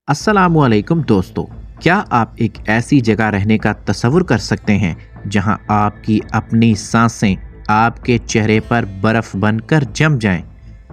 अस्सलामुअलैकुम दोस्तों, क्या आप एक ऐसी जगह रहने का तसव्वुर कर सकते हैं जहां आपकी अपनी सांसें आपके चेहरे पर बर्फ बनकर जम जाएं,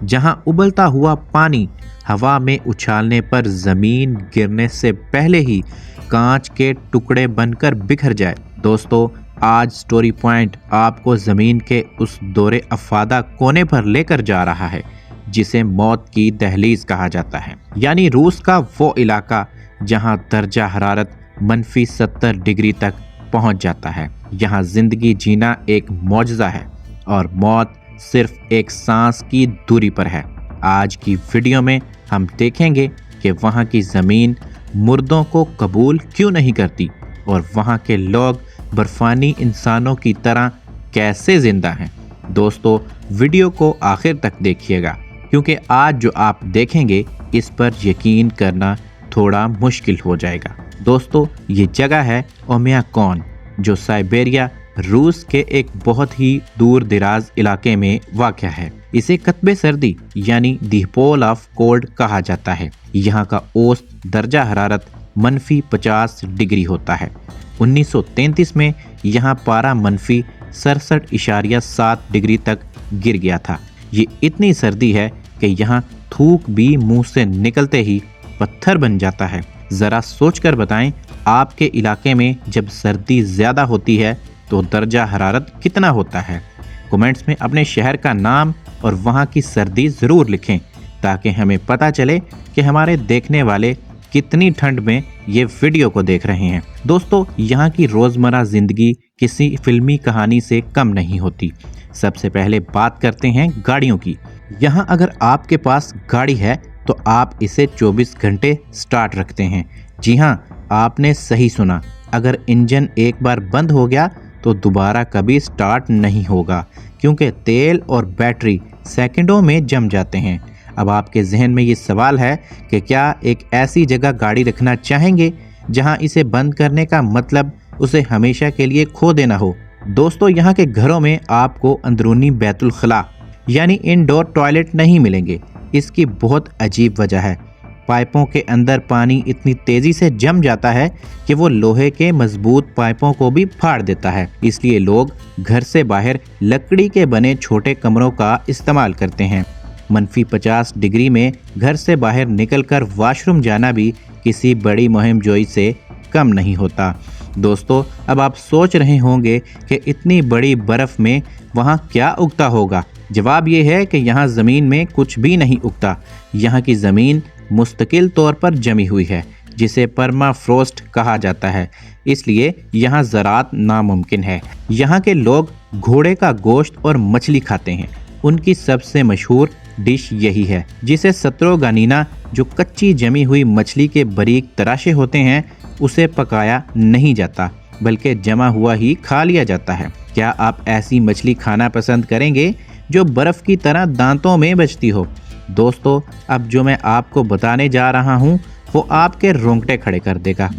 जहां उबलता हुआ पानी हवा में उछालने पर ज़मीन गिरने से पहले ही कांच के टुकड़े बनकर बिखर जाए। दोस्तों, आज स्टोरी पॉइंट आपको ज़मीन के उस दौरे अफादा कोने पर लेकर जा रहा है जिसे मौत की दहलीज कहा जाता है, यानी रूस का वो इलाका जहां दर्जा हरारत -70 डिग्री तक पहुंच जाता है। यहां जिंदगी जीना एक मौजज़ा है और मौत सिर्फ एक सांस की दूरी पर है। आज की वीडियो में हम देखेंगे कि वहां की ज़मीन मुर्दों को कबूल क्यों नहीं करती और वहां के लोग बर्फानी इंसानों की तरह कैसे जिंदा हैं। दोस्तों, वीडियो को आखिर तक देखिएगा क्योंकि आज जो आप देखेंगे इस पर यकीन करना थोड़ा मुश्किल हो जाएगा। दोस्तों, ये जगह है ओमियाकॉन, जो साइबेरिया रूस के एक बहुत ही दूर दराज इलाके में वाक़ है। इसे कत्बे सर्दी यानी दी पोल ऑफ कोल्ड कहा जाता है। यहाँ का औसत दर्जा हरारत -50 डिग्री होता है। 1933 में यहाँ पारा -67.7 डिग्री तक गिर गया था। ये इतनी सर्दी है कि यहाँ थूक भी मुंह से निकलते ही पत्थर बन जाता है। ज़रा सोचकर बताएं, आपके इलाके में जब सर्दी ज़्यादा होती है तो दर्जा हरारत कितना होता है। कमेंट्स में अपने शहर का नाम और वहाँ की सर्दी ज़रूर लिखें ताकि हमें पता चले कि हमारे देखने वाले कितनी ठंड में ये वीडियो को देख रहे हैं। दोस्तों, यहाँ की रोज़मर्रा ज़िंदगी किसी फिल्मी कहानी से कम नहीं होती। सबसे पहले बात करते हैं गाड़ियों की। यहाँ अगर आपके पास गाड़ी है तो आप इसे 24 घंटे स्टार्ट रखते हैं। जी हाँ, आपने सही सुना, अगर इंजन एक बार बंद हो गया तो दोबारा कभी स्टार्ट नहीं होगा क्योंकि तेल और बैटरी सेकंडों में जम जाते हैं। अब आपके जहन में ये सवाल है कि क्या एक ऐसी जगह गाड़ी रखना चाहेंगे जहां इसे बंद करने का मतलब उसे हमेशा के लिए खो देना हो। दोस्तों, यहाँ के घरों में आपको अंदरूनी बैतुल खला यानी इनडोर टॉयलेट नहीं मिलेंगे। इसकी बहुत अजीब वजह है। पाइपों के अंदर पानी इतनी तेज़ी से जम जाता है कि वो लोहे के मजबूत पाइपों को भी फाड़ देता है। इसलिए लोग घर से बाहर लकड़ी के बने छोटे कमरों का इस्तेमाल करते हैं। -50 डिग्री में घर से बाहर निकलकर वॉशरूम जाना भी किसी बड़ी मुहिम जोई से कम नहीं होता। दोस्तों, अब आप सोच रहे होंगे कि इतनी बड़ी बर्फ़ में वहाँ क्या उगता होगा। जवाब ये है कि यहाँ ज़मीन में कुछ भी नहीं उगता। यहाँ की ज़मीन मुस्तकिल तौर पर जमी हुई है जिसे परमाफ्रोस्ट कहा जाता है, इसलिए यहाँ ज़राअत नामुमकिन है। यहाँ के लोग घोड़े का गोश्त और मछली खाते हैं। उनकी सबसे मशहूर डिश यही है जिसे सत्रोगानिना, जो कच्ची जमी हुई मछली के बारीक तराशे होते हैं, उसे पकाया नहीं जाता बल्कि जमा हुआ ही खा लिया जाता है। क्या आप ऐसी मछली खाना पसंद करेंगे जो बर्फ़ की तरह दांतों में बचती हो? दोस्तों, अब जो मैं आपको बताने जा रहा हूँ वो आपके रोंगटे खड़े कर देगा।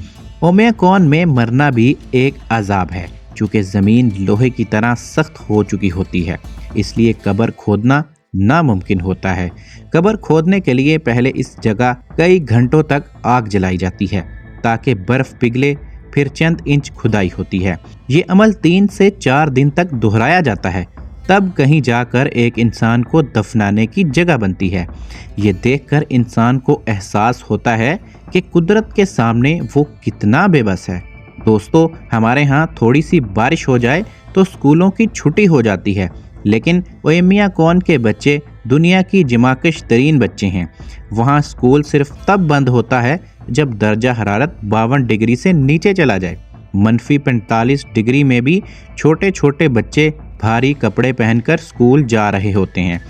ओमियाकॉन में मरना भी एक अजाब है। चूँकि ज़मीन लोहे की तरह सख्त हो चुकी होती है, इसलिए कब्र खोदना नामुमकिन होता है। कब्र खोदने के लिए पहले इस जगह कई घंटों तक आग जलाई जाती है ताकि बर्फ़ पिघले, फिर चंद इंच खुदाई होती है। ये अमल 3 से 4 दिन तक दोहराया जाता है, तब कहीं जाकर एक इंसान को दफनाने की जगह बनती है। ये देखकर इंसान को एहसास होता है कि कुदरत के सामने वो कितना बेबस है। दोस्तों, हमारे यहाँ थोड़ी सी बारिश हो जाए तो स्कूलों की छुट्टी हो जाती है, लेकिन ओमियाकॉन के बच्चे दुनिया की जिमाकश तरीन बच्चे हैं। वहाँ स्कूल सिर्फ तब बंद होता है जब दर्जा हरारत 52 डिग्री से नीचे चला जाए। -45 डिग्री में भी छोटे छोटे बच्चे भारी कपड़े पहनकर स्कूल जा रहे होते हैं।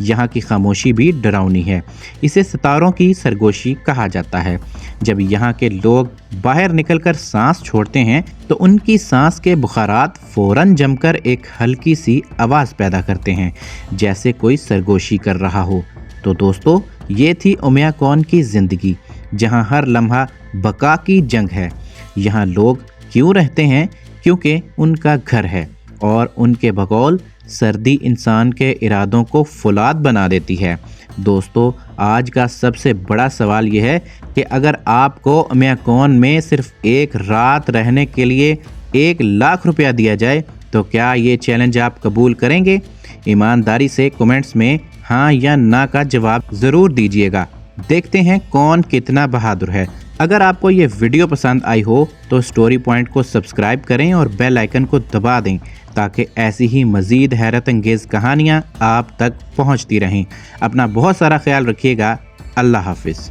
यहाँ की खामोशी भी डरावनी है। इसे सितारों की सरगोशी कहा जाता है। जब यहाँ के लोग बाहर निकलकर सांस छोड़ते हैं तो उनकी सांस के बुखारात फ़ौरन जमकर एक हल्की सी आवाज़ पैदा करते हैं, जैसे कोई सरगोशी कर रहा हो। तो दोस्तों, ये थी ओमियाकॉन की ज़िंदगी जहाँ हर लम्हा बका की जंग है। यहाँ लोग क्यों रहते हैं? क्योंकि उनका घर है और उनके बकौल सर्दी इंसान के इरादों को फौलाद बना देती है। دوستو آج کا سب سے بڑا سوال یہ ہے کہ اگر آپ کو میاکون میں صرف ایک رات رہنے کے لیے 1,00,000 روپیہ دیا جائے تو کیا یہ چیلنج آپ قبول کریں گے؟ ایمانداری سے کومنٹس میں ہاں یا نہ کا جواب ضرور دیجیے گا۔ دیکھتے ہیں کون کتنا بہادر ہے۔ اگر آپ کو یہ ویڈیو پسند آئی ہو تو سٹوری پوائنٹ کو سبسکرائب کریں اور بیل آئیکن کو دبا دیں تاکہ ایسی ہی مزید حیرت انگیز کہانیاں آپ تک پہنچتی رہیں۔ اپنا بہت سارا خیال رکھیے گا۔ اللہ حافظ۔